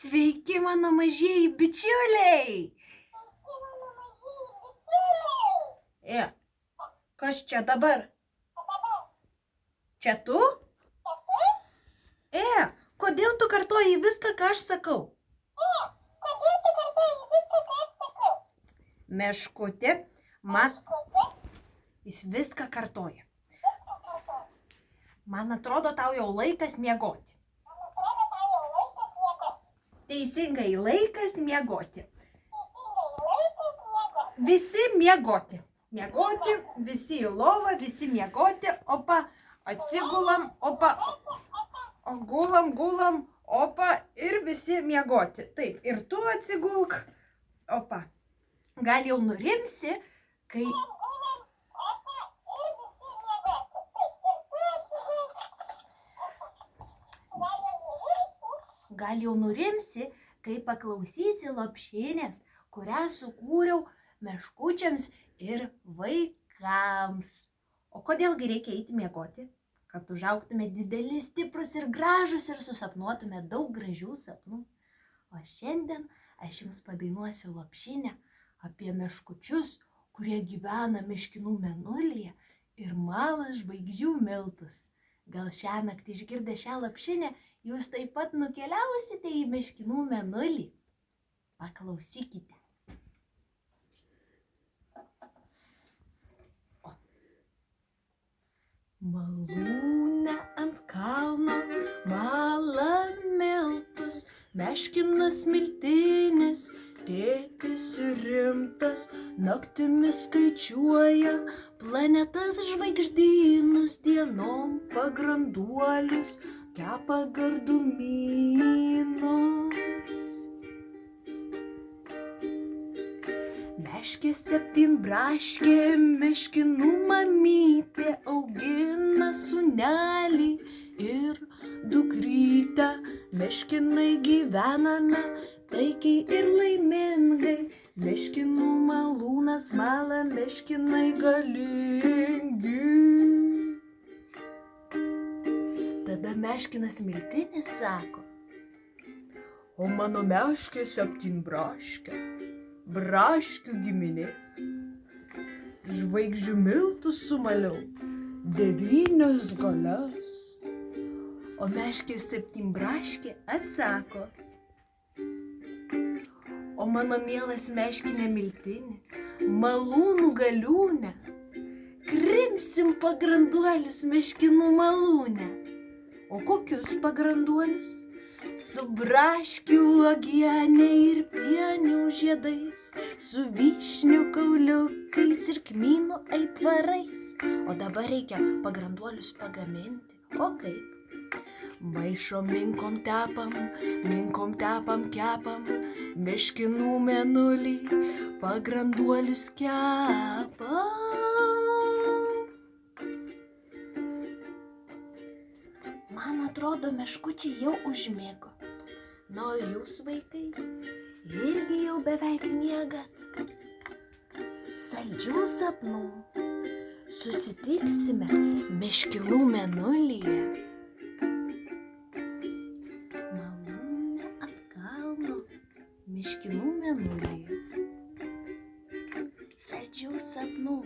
Sveiki, mano mažieji bičiuliai. Kas čia dabar? Čia tu? Kodėl tu kartoji viską, ką aš sakau? Meškutė, jis viską kartoja. Man atrodo, tau jau laikas miegoti. Teisingai, laikas miegoti. Visi miegoti. Miegoti, visi į lovą, visi miegoti. Opa, atsigulam, opa, gulam, opa, ir visi miegoti. Taip, ir tu atsigulk, opa. Gal jau nurimsi, kai... Gal jau nurimsi, kai paklausysi lopšinės, kurią sukūriau meškučiams ir vaikams. O kodėlgi reikia eiti miegoti? Kad užaugtume dideli, stiprus ir gražus ir susapnuotume daug gražių sapnų. O šiandien aš jums padainuosiu lopšinę apie meškučius, kurie gyvena meškinų mėnulyje ir mala žvaigždžių miltus. Gal šiąnakt išgirdę šią lopšinę, jūs taip pat nukeliausite į meškinų mėnulį. Paklausykite. Malūne ant kalno mala miltus, meškinas miltinis, tėtis rimtas, naktimis skaičiuoja planetas žvaigždynus, dienom pagranduolius, kepa gardumynus. Meškė septynbraškė, meškinų mamytė, augina sūnelį ir dukrytę. Meškinai gyvename taikiai ir laimingai, meškinų malūnas mala, meškinai galingi. Tada meškinas miltinis sako: o mano meškė septynbraškė, braškių giminės. Žvaigždžių miltus sumaliau 9 galias. O meškė septynbraškė atsako: o mano mielas meškinė miltinė, malūnų galiūnė, krimsim pagranduolius meškinų malūne. O kokius pagranduolius? Su braškių uogiene ir pienių žiedais, su vyšnių kauliukais ir kmynų aitvarais. O dabar reikia pagranduolius pagaminti. O kaip? Maišo minkom tepam, kepam, meškinų mėnulį pagranduolius kepam. Man atrodo, meškučiai jau užmiego. Na, o jūs, vaikai, irgi jau beveik miegat. Saldžių sapnų. Susitiksime meškinų mėnulyje. Malūne ant kalno, meškinų mėnulyje. Saldžių sapnų.